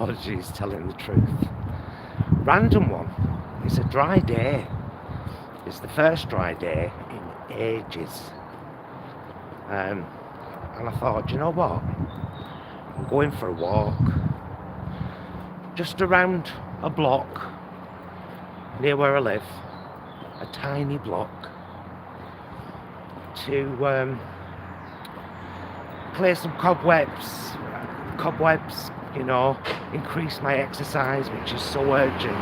apologies, telling the truth. Random one. It's a dry day. It's the first dry day in ages. And I thought, do you know what? I'm going for a walk. Just around a block near where I live. A tiny block. To clear some cobwebs, you know, increase my exercise, which is so urgent.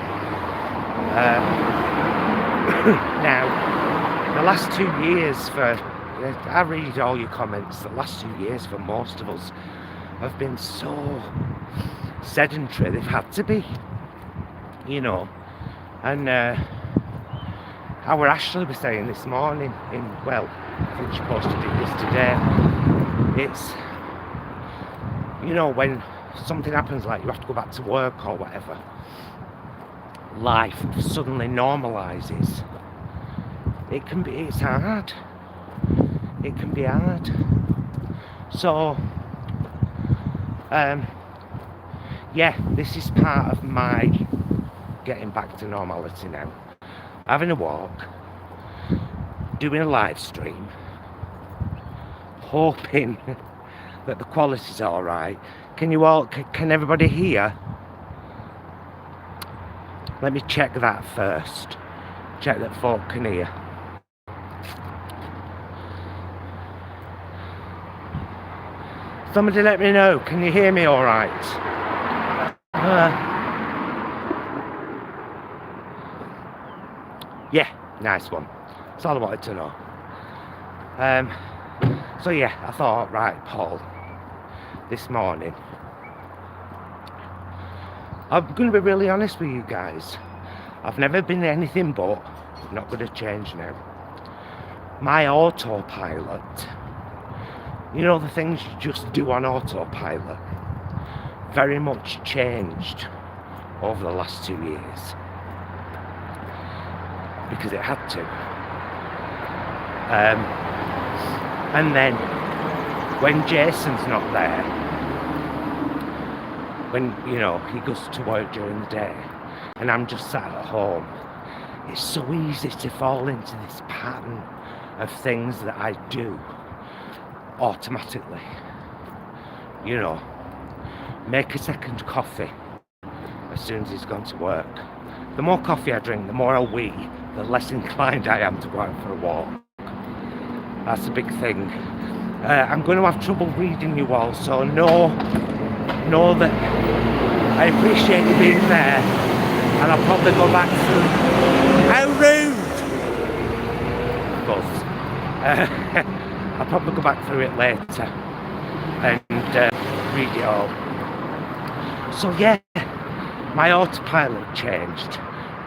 Now, the last 2 years I read all your comments, the last 2 years for most of us have been so sedentary, they've had to be, you know, and our Ashley was saying this morning I think she posted it yesterday, it's, you know, when something happens like you have to go back to work or whatever, life suddenly normalises. It's hard. It can be hard. So, yeah, this is part of my getting back to normality now. Having a walk, doing a live stream, hoping that the quality's alright. Can everybody hear? Let me check that first. Check that folk can hear. Somebody let me know, can you hear me alright? Yeah, nice one. That's all I wanted to know. So yeah, I thought, right, Paul, this morning, I'm going to be really honest with you guys. I've never been anything but, I'm not going to change now, my autopilot. You know, the things you just do on autopilot, very much changed over the last 2 years. Because it had to. And then, when Jason's not there, when, you know, he goes to work during the day, and I'm just sat at home, it's so easy to fall into this pattern of things that I do automatically. You know, make a second coffee as soon as he's gone to work. The more coffee I drink, the more I wee, the less inclined I am to go out for a walk. That's a big thing. I'm going to have trouble reading you all, so know that I appreciate you being there, and I'll probably go back through. How rude! Buzz. I'll probably go back through it later and read it all. So yeah, my autopilot changed.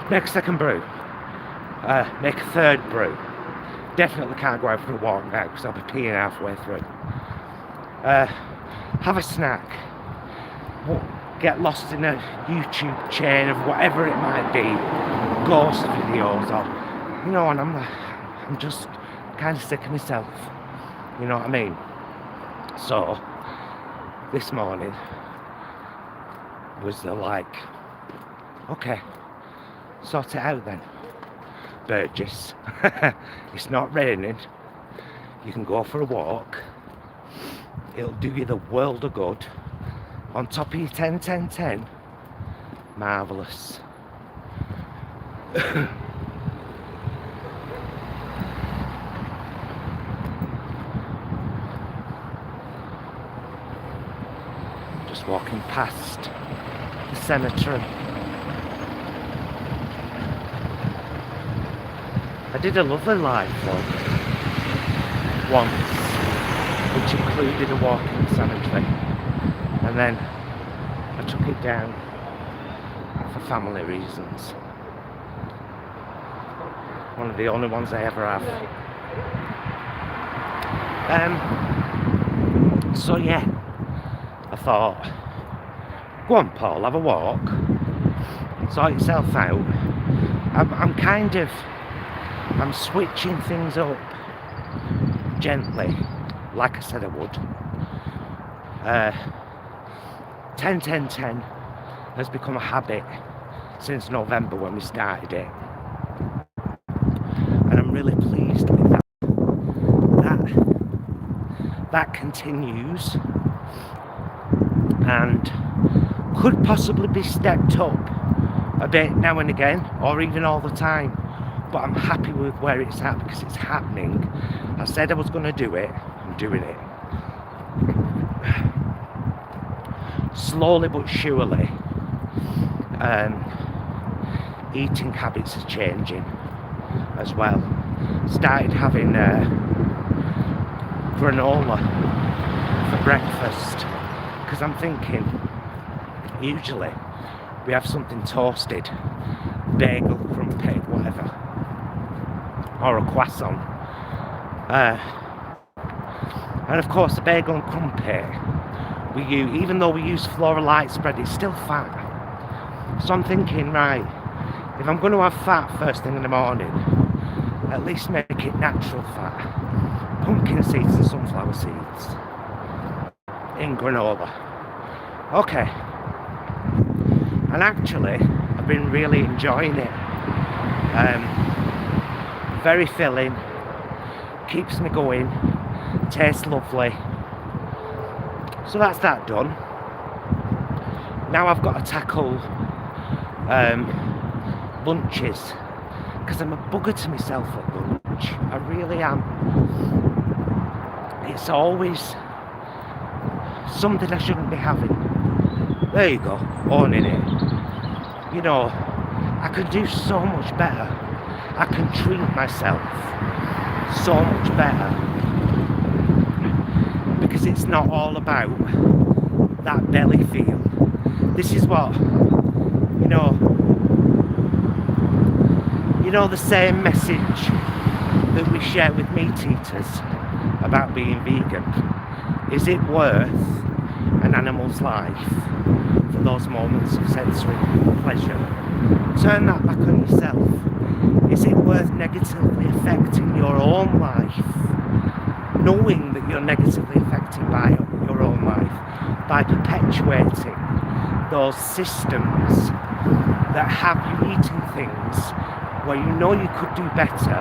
Make a second brew. Make a third brew. Definitely can't go out for a walk now because I'll be peeing halfway through. Have a snack. Get lost in a YouTube chain of whatever it might be, ghost videos or, you know, and I'm just kind of sick of myself. You know what I mean? So, this morning was the like, okay, sort it out then, Burgess. It's not raining. You can go for a walk. It'll do you the world of good. On top of your 10-10-10. Marvellous. Just walking past the cemetery. I did a lovely live vlog once, which included a walk in the cemetery, and then I took it down for family reasons. One of the only ones I ever have. So yeah, I thought, go on Paul, have a walk, sort yourself out. I'm switching things up gently, like I said I would. 10-10-10, has become a habit since November when we started it. And I'm really pleased with that. That continues and could possibly be stepped up a bit now and again, or even all the time. But I'm happy with where it's at because it's happening. I said I was going to do it. I'm doing it. Slowly but surely, eating habits are changing as well. Started having granola for breakfast because I'm thinking usually we have something toasted, bagel, crumpet, whatever, or a croissant, and of course the bagel and crumpet we use, even though we use floral light spread, it's still fat. So I'm thinking, right, if I'm going to have fat first thing in the morning, at least make it natural fat. Pumpkin seeds and sunflower seeds in granola. Okay. And actually, I've been really enjoying it. Very filling, keeps me going, tastes lovely. So that's that done. Now I've got to tackle lunches, because I'm a bugger to myself at lunch. I really am. It's always something I shouldn't be having. There you go, owning it. You know, I can do so much better. I can treat myself so much better. Because it's not all about that belly feel. This is what, you know the same message that we share with meat eaters about being vegan. Is it worth an animal's life for those moments of sensory pleasure? Turn that back on yourself. Is it worth negatively affecting your own life, knowing that you're negatively affected by your own life, by perpetuating those systems that have you eating things where you know you could do better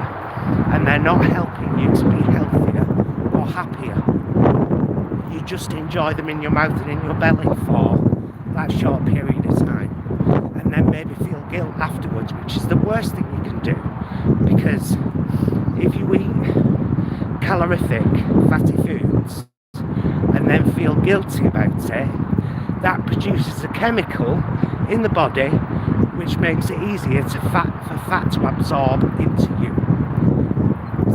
and they're not helping you to be healthier or happier? You just enjoy them in your mouth and in your belly for that short period of time, and then maybe feel guilt afterwards, which is the worst thing you can do, because if you eat calorific fatty foods and then feel guilty about it, that produces a chemical in the body which makes it easier for fat to absorb into you.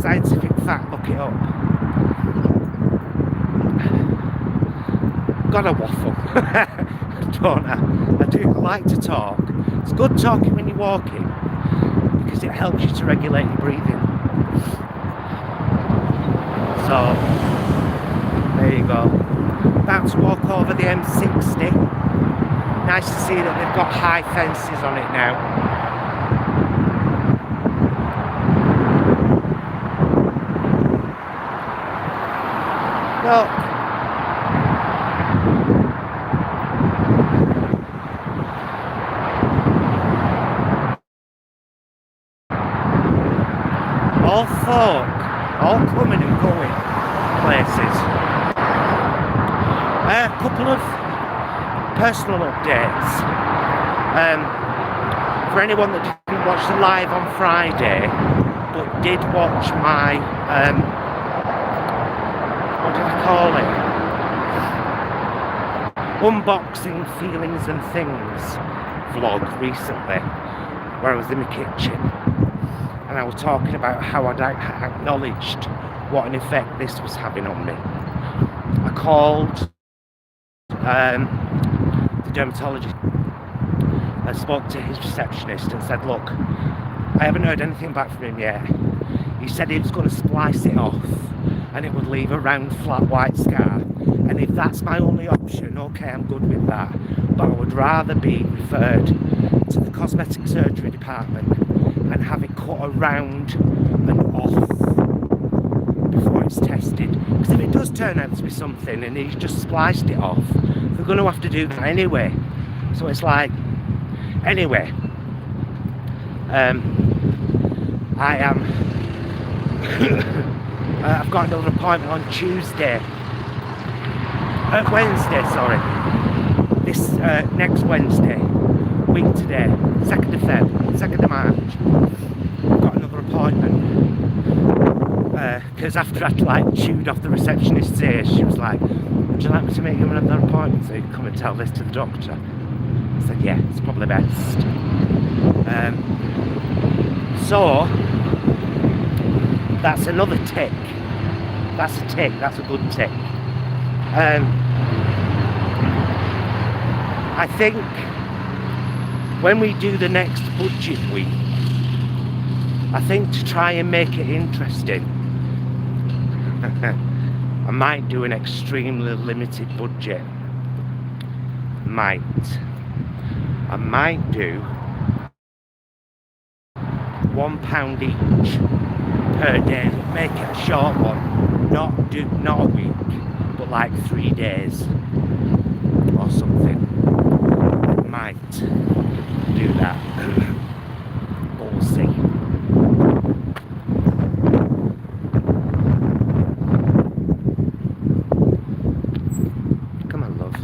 Scientific fact, look it up. Gotta waffle. Don't I? I do like to talk. It's good talking when you're walking because it helps you to regulate your breathing. So, there you go. About to walk over the M60. Nice to see that they've got high fences on it now. Look. All folk, all coming and going places. A couple of personal updates. For anyone that didn't watch the live on Friday, but did watch my, what did I call it? Unboxing Feelings and Things vlog recently, where I was in the kitchen. And I was talking about how I'd acknowledged what an effect this was having on me. I called the dermatologist and spoke to his receptionist and said, look, I haven't heard anything back from him yet. He said he was going to splice it off and it would leave a round flat white scar, and if that's my only option, okay, I'm good with that, but I would rather be referred to the cosmetic surgery department and have it cut around and off before it's tested, because if it does turn out to be something and he's just spliced it off, they're going to have to do that anyway. So it's like, anyway, I am, I've got another appointment on Wednesday, sorry. This next Wednesday, week today, 2nd of Feb, 2nd of March. I've got another appointment. Because after I'd like chewed off the receptionist's ear, she was like, would you like me to make you another appointment so you can come and tell this to the doctor? I said, yeah, it's probably best. So, that's another tick. That's a tick, that's a good tick. I think when we do the next budget week, I think to try and make it interesting, I might do an extremely limited budget. I might do £1 each per day. Make it a short one. Not a week, but like 3 days or something. I might do that. But we'll see. Come on, love.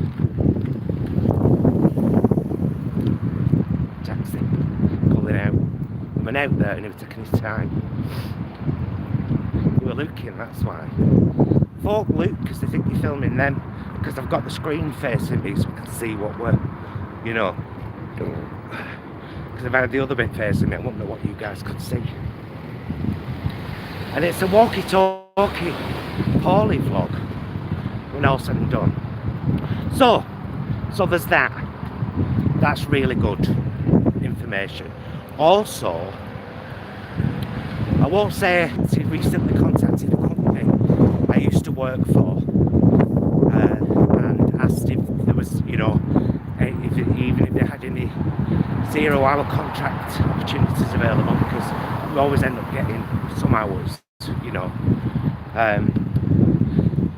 Taxi. Pulling out. I went out there and he was taking his time. You were looking, that's why. Folk look because they think you're filming them, because I've got the screen facing me so I can see what we're, you know. Because if I had the other bit facing me, I wouldn't know what you guys could see. And it's a walkie-talkie Paulie vlog when all said and done. So there's that. That's really good information. Also, I won't say he recently contacted a company I used to work for and asked if there was, you know, even if they had any 0-hour contract opportunities available, because we always end up getting some hours, you know,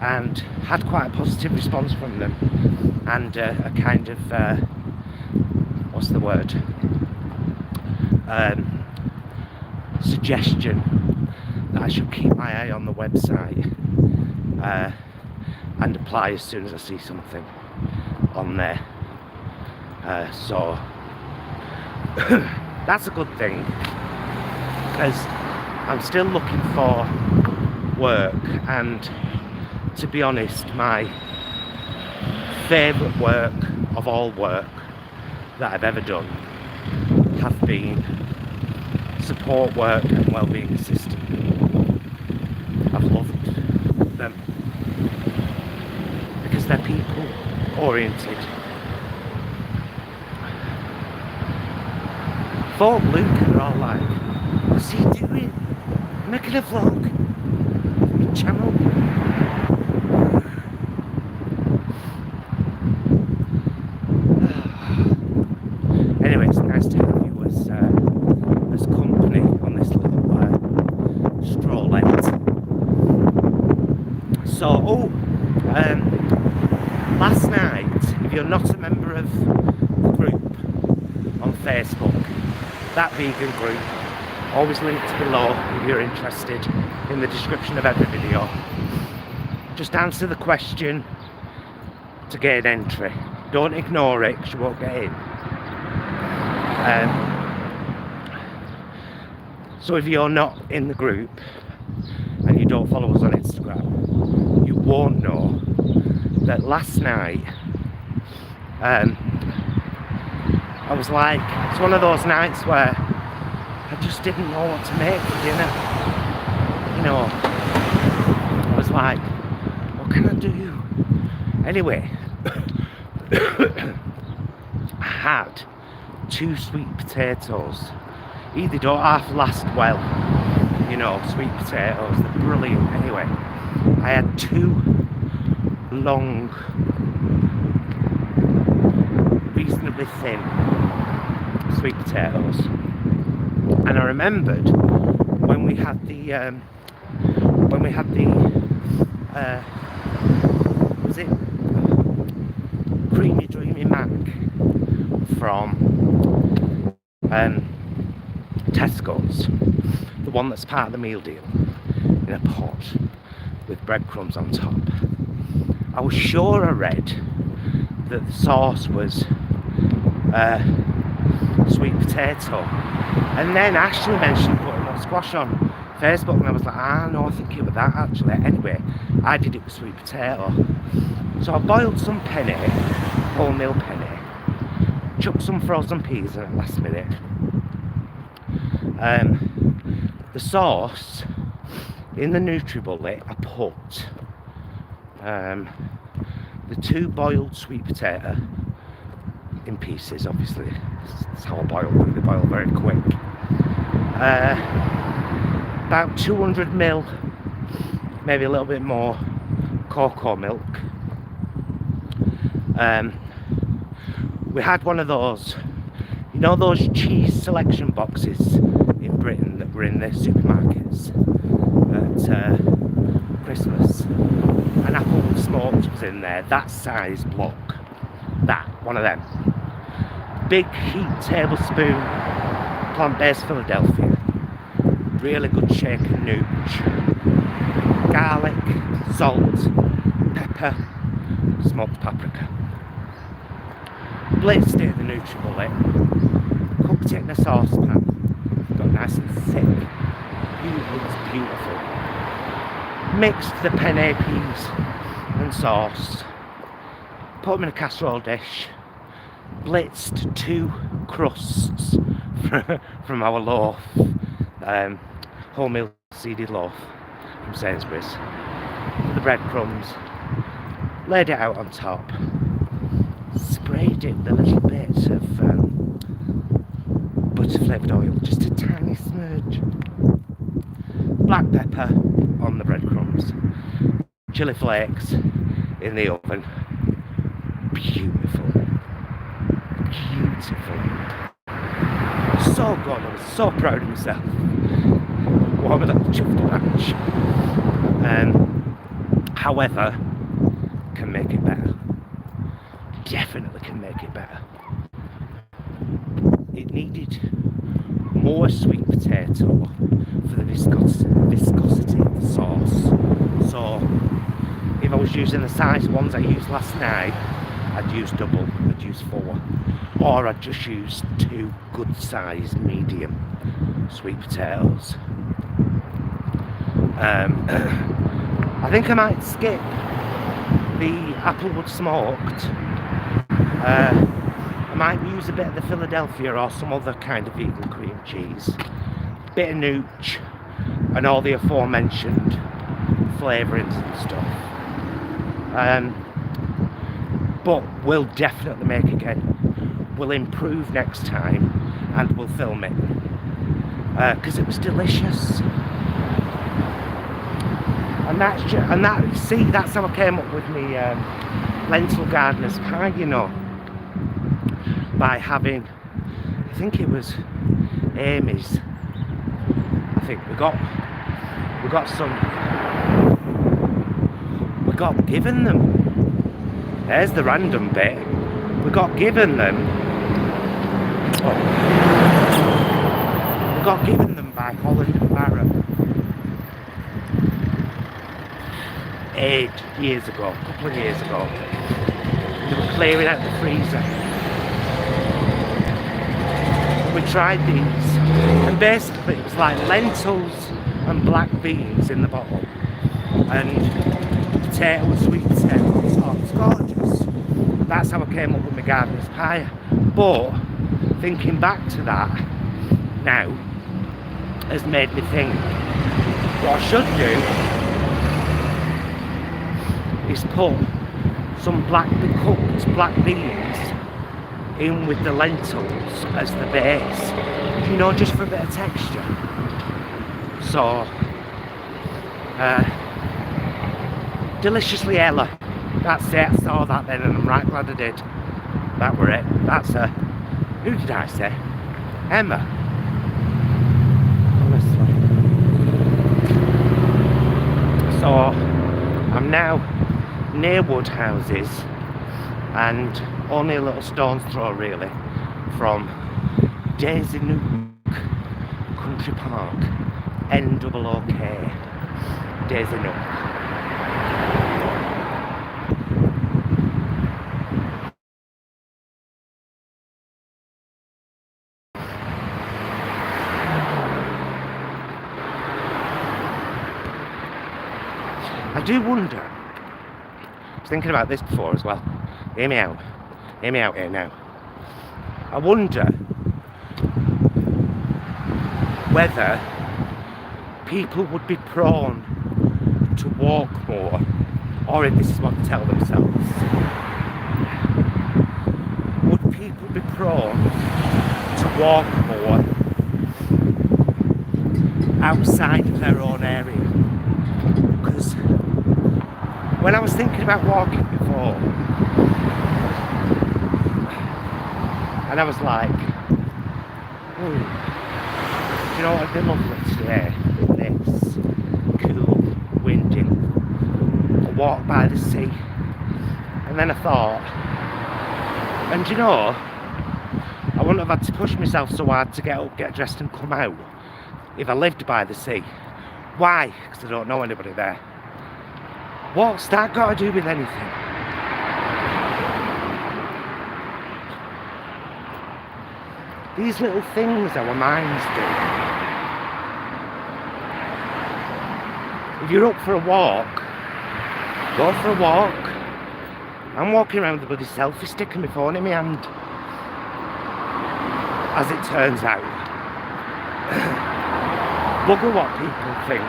and had quite a positive response from them, and a kind of what's the word, suggestion that I should keep my eye on the website and apply as soon as I see something on there. So that's a good thing, because I'm still looking for work, and to be honest, my favourite work of all work that I've ever done have been support work and wellbeing assistant. I've loved them because they're people oriented. Folk look and they're all like, what's he doing? Making a vlog? Your channel? Anyway, it's nice to have you as company on this little strollette. So, last night, if you're not a member of the group on Facebook, that vegan group, always linked below if you're interested, in the description of every video. Just answer the question to get an entry. Don't ignore it because you won't get in. So if you're not in the group and you don't follow us on Instagram, you won't know that last night I was like, it's one of those nights where I just didn't know what to make for dinner. You know, I was like, what can I do? Anyway, I had 2 sweet potatoes. They don't half last well, you know, sweet potatoes, they're brilliant. Anyway, I had 2 long, reasonably thin sweet potatoes, and I remembered when we had the was it Creamy Dreamy Mac from Tesco's, the one that's part of the meal deal, in a pot with breadcrumbs on top. I was sure I read that the sauce was sweet potato, and then Ashley mentioned putting more squash on Facebook, and I was like, no, I think it was that actually. Anyway, I did it with sweet potato. So I boiled some penne, wholemeal penne, chucked some frozen peas in at last minute. The sauce, in the NutriBullet, I put the 2 boiled sweet potato in pieces, obviously. That's how I boil them, they boil very quick. About 200ml, maybe a little bit more, cocoa milk. We had one of those, you know, those cheese selection boxes in Britain that were in the supermarkets at Christmas. An apple smoked was in there, that size block, one of them. Big heat tablespoon, plant-based Philadelphia, really good shaken nooch, garlic, salt, pepper, smoked paprika. Blitzed it in the NutriBullet, cooked it in a saucepan, got nice and thick, it was beautiful. Mixed the penne peas and sauce, put them in a casserole dish, blitzed 2 crusts from our loaf, wholemeal seeded loaf from Sainsbury's, with the breadcrumbs, laid it out on top, sprayed it with a little bit of butter flavoured oil, just a tiny smudge, black pepper on the breadcrumbs, chilli flakes in the oven. Beautiful. So good, I was so proud of myself. What a little chuffed match. However, can make it better. Definitely can make it better. It needed more sweet potato for the viscosity of the sauce. So if I was using the size ones I used last night, I'd use double, I'd use 4, or I'd just use 2 good sized medium sweet potatoes. I think I might skip the applewood smoked. I might use a bit of the Philadelphia or some other kind of vegan cream cheese, bit of nooch, and all the aforementioned flavourings and stuff. But we'll definitely make again. We'll improve next time, and we'll film it because it was delicious. And that's how I came up with me lentil gardener's pie, you know, by having, I think it was Amy's. I think we got given them. There's the random bit. We got given them. We got given them by Holland and Barrett. 8 years ago, a couple of years ago. They were clearing out the freezer. We tried these, and basically it was like lentils and black beans in the bottle, and potato and sweet potato. Oh, it's gorgeous. That's how I came up with my gardener's pie. But thinking back to that now has made me think what I should do is put some cooked black beans in with the lentils as the base, you know, just for a bit of texture. So deliciously Ella, that's it. I saw that then and I'm right glad I did. That were it. That's who did I say? Emma. Honestly. So I'm now near Woodhouses, and only a little stone's throw really from Daisy Nook Country Park, NOOK, Daisy Nook. I do wonder, I was thinking about this before as well, hear me out here now. I wonder whether people would be prone to walk more, or if this is what they tell themselves, would people be prone to walk more outside of their own area? Because when I was thinking about walking before, and I was like, oh, do you know what would be lovely today? This cool, windy, a walk by the sea. And then I thought, and you know, I wouldn't have had to push myself so hard to get up, get dressed and come out if I lived by the sea. Why? Because I don't know anybody there. What's that got to do with anything? These little things our minds do. If you're up for a walk, go for a walk. I'm walking around with a bloody selfie stick and my phone in my hand. As it turns out. Look at what people think.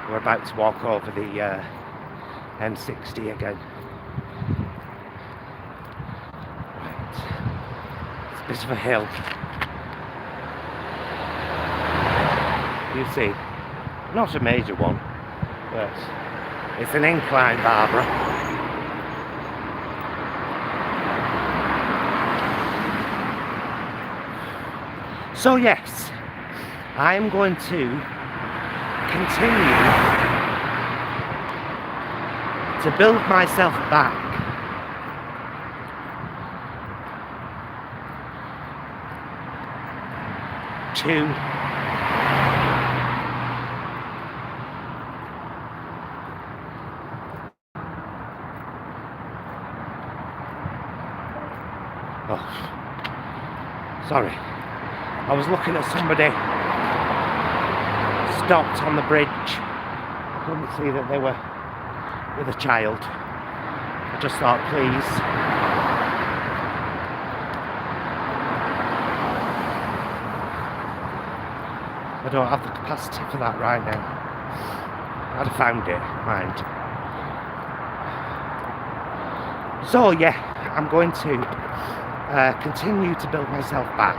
We're about to walk over the M60 again. Right. It's a bit of a hill. You see, not a major one, but it's an incline, Barbara. So yes, I am going to continue to build myself back to sorry, I was looking at somebody stopped on the bridge. I couldn't see that they were with a child. I just thought, please. I don't have the capacity for that right now. I'd have found it, mind. So yeah, I'm going to continue to build myself back.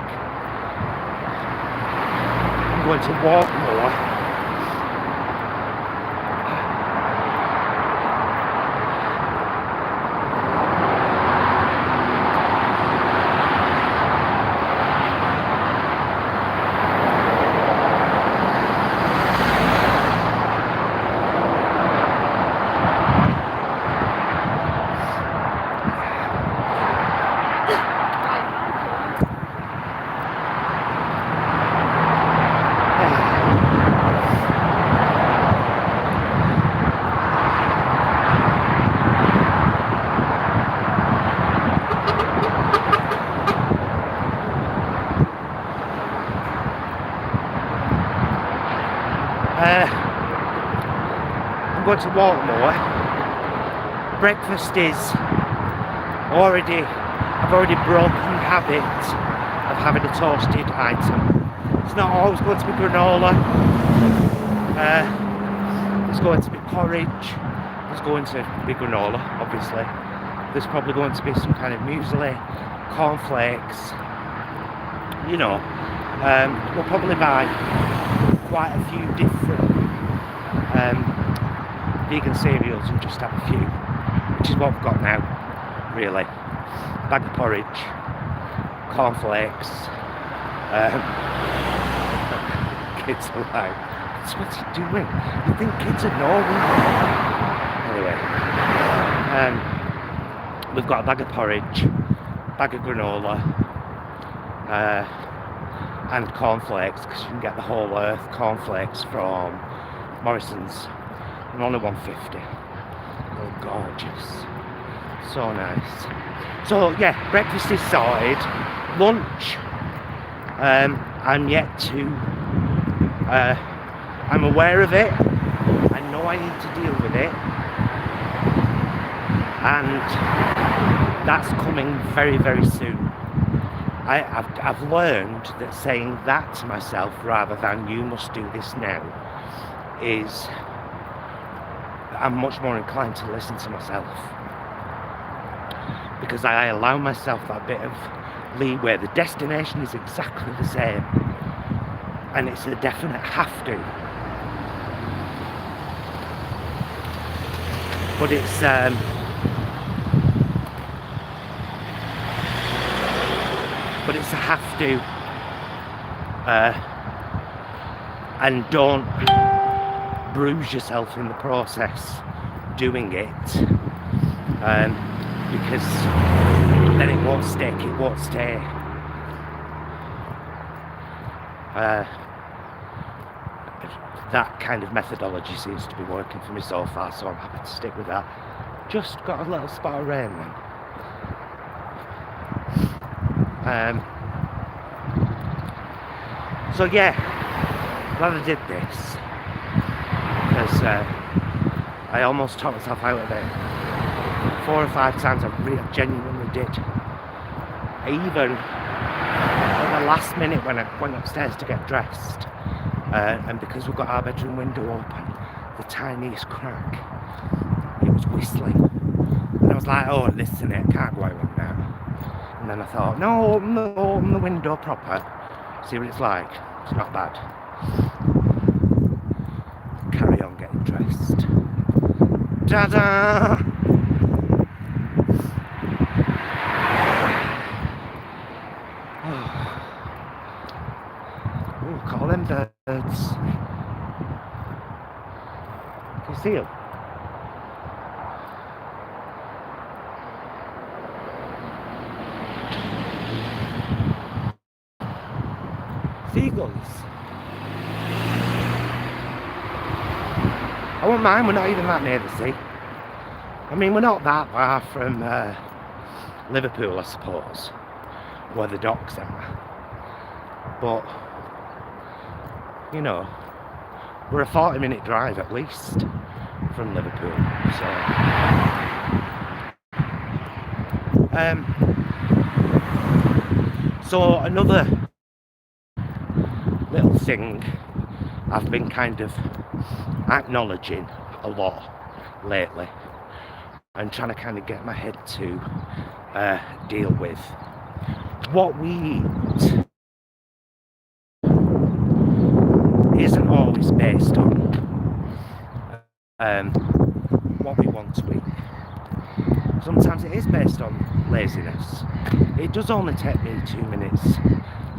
I'm going to walk more. I'm going to walk more. Breakfast is I've already broken the habit of having a toasted item. It's not always going to be granola. There's going to be porridge. There's going to be granola, obviously. There's probably going to be some kind of muesli, cornflakes. You know, we'll probably buy quite a few different vegan cereals and just have a few, which is what we've got now, really. Bag of porridge, cornflakes. Kids are like, what's he doing? You think kids are normal? Anyway. We've got a bag of porridge, bag of granola, and cornflakes, because you can get the whole earth cornflakes from Morrison's, and only $1.50. Oh, gorgeous, so nice. So yeah, breakfast is sorted. Lunch, I'm yet to. I'm aware of it. I know I need to deal with it, and that's coming very, very soon. I've learned that saying that to myself rather than "you must do this now" is, I'm much more inclined to listen to myself, because I allow myself that bit of leeway. The destination is exactly the same, and it's a definite have to. But it's a have to, and don't bruise yourself in the process doing it, because then it won't stick, it won't stay. That kind of methodology seems to be working for me so far, so I'm happy to stick with that. Just got a little spot of rain then. So yeah, glad I did this, because I almost talked myself out of it 4 or 5 times. I genuinely did. I even, at the last minute when I went upstairs to get dressed, and because we've got our bedroom window open, the tiniest crack, it was whistling, and I was like, oh listen, it can't go out like that. And then I thought, no, open the window proper, see what it's like. It's not bad. Carry on getting dressed. Ta-da! Oh, look at all them birds. Can you see them? Seagulls. I won't mind, we're not even that near the sea. I mean, we're not that far from Liverpool, I suppose, where the docks are. But, you know, we're a 40-minute drive at least from Liverpool. So another little thing I've been kind of acknowledging a lot lately, and trying to kind of get my head to deal with. What we eat isn't always based on what we want to eat. Sometimes it is based on laziness. It does only take me 2 minutes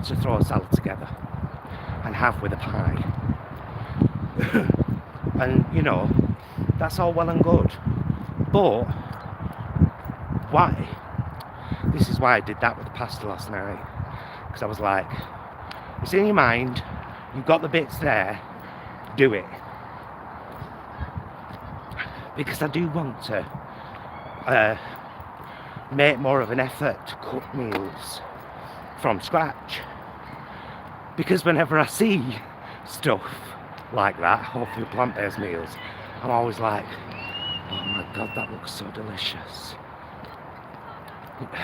to throw a salad together and have with a pie. And you know, that's all well and good. But why? This is why I did that with the pasta last night. Because I was like, it's in your mind, you've got the bits there, do it. Because I do want to make more of an effort to cook meals from scratch. Because whenever I see stuff like that, hopefully plant-based meals, I'm always like, oh my god, that looks so delicious.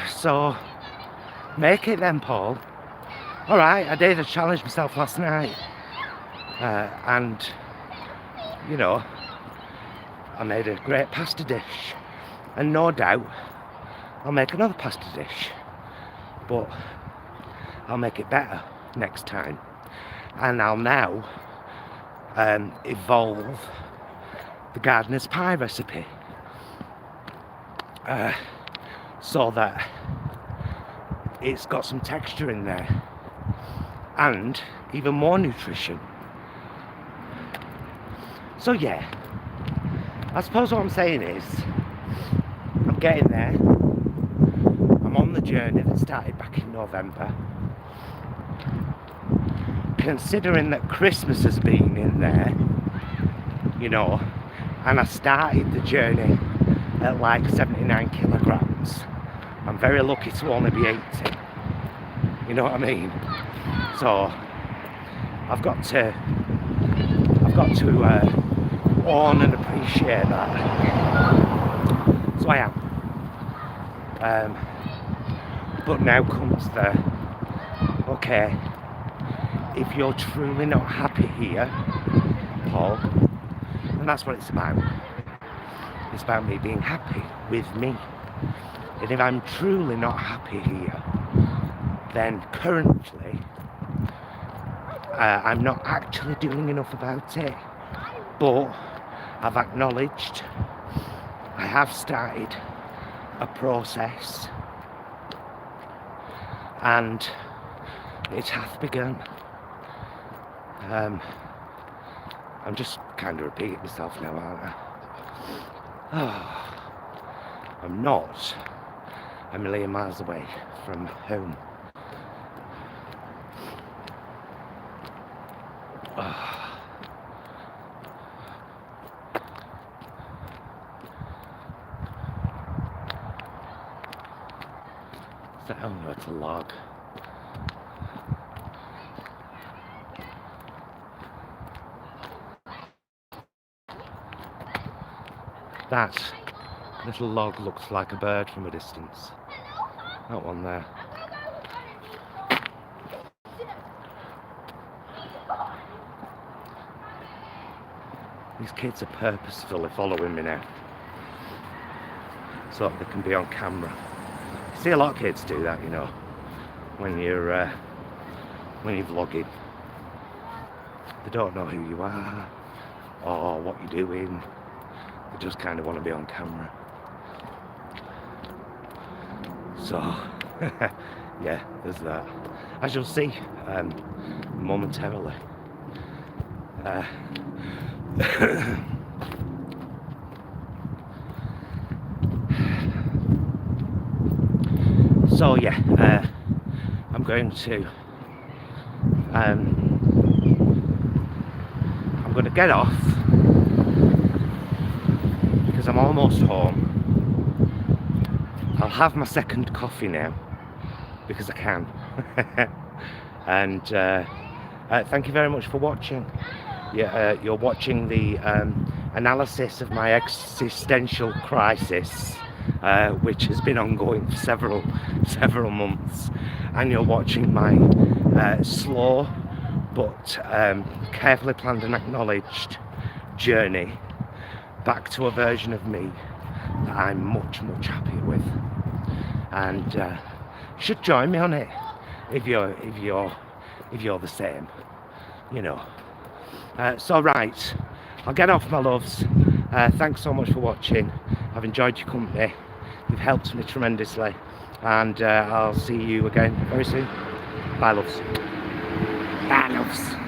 So make it then, Paul. Alright, I did. I challenged myself last night, and you know, I made a great pasta dish, and no doubt I'll make another pasta dish, but I'll make it better next time. And I'll now evolve the gardener's pie recipe, so that it's got some texture in there and even more nutrition. So yeah, I suppose what I'm saying is, getting there. I'm on the journey that started back in November. Considering that Christmas has been in there, you know, and I started the journey at like 79 kilograms, I'm very lucky to only be 80. You know what I mean? So I've got to own and appreciate that. So I am. But now comes the, okay, if you're truly not happy here, Paul, and that's what it's about. It's about me being happy with me. And if I'm truly not happy here, then currently I'm not actually doing enough about it. But I've acknowledged I have started a process, and it hath begun. I'm just kind of repeating myself now, aren't I? I'm not a million miles away from home. Oh no, it's a log. That little log looks like a bird from a distance. That one there. These kids are purposefully following me now, so that they can be on camera. I see a lot of kids do that, you know, when you're vlogging. They don't know who you are or what you're doing. They just kind of want to be on camera. So, yeah, there's that. As you'll see momentarily. So yeah, I'm going to get off because I'm almost home. I'll have my second coffee now because I can. And thank you very much for watching. You're watching the analysis of my existential crisis, which has been ongoing for several months, and you're watching my slow but carefully planned and acknowledged journey back to a version of me that I'm much happier with. And you should join me on it if you're the same, you know. So right, I'll get off, my loves. Thanks so much for watching. I've enjoyed your company. You've helped me tremendously, and I'll see you again very soon. Bye, loves. Bye, loves.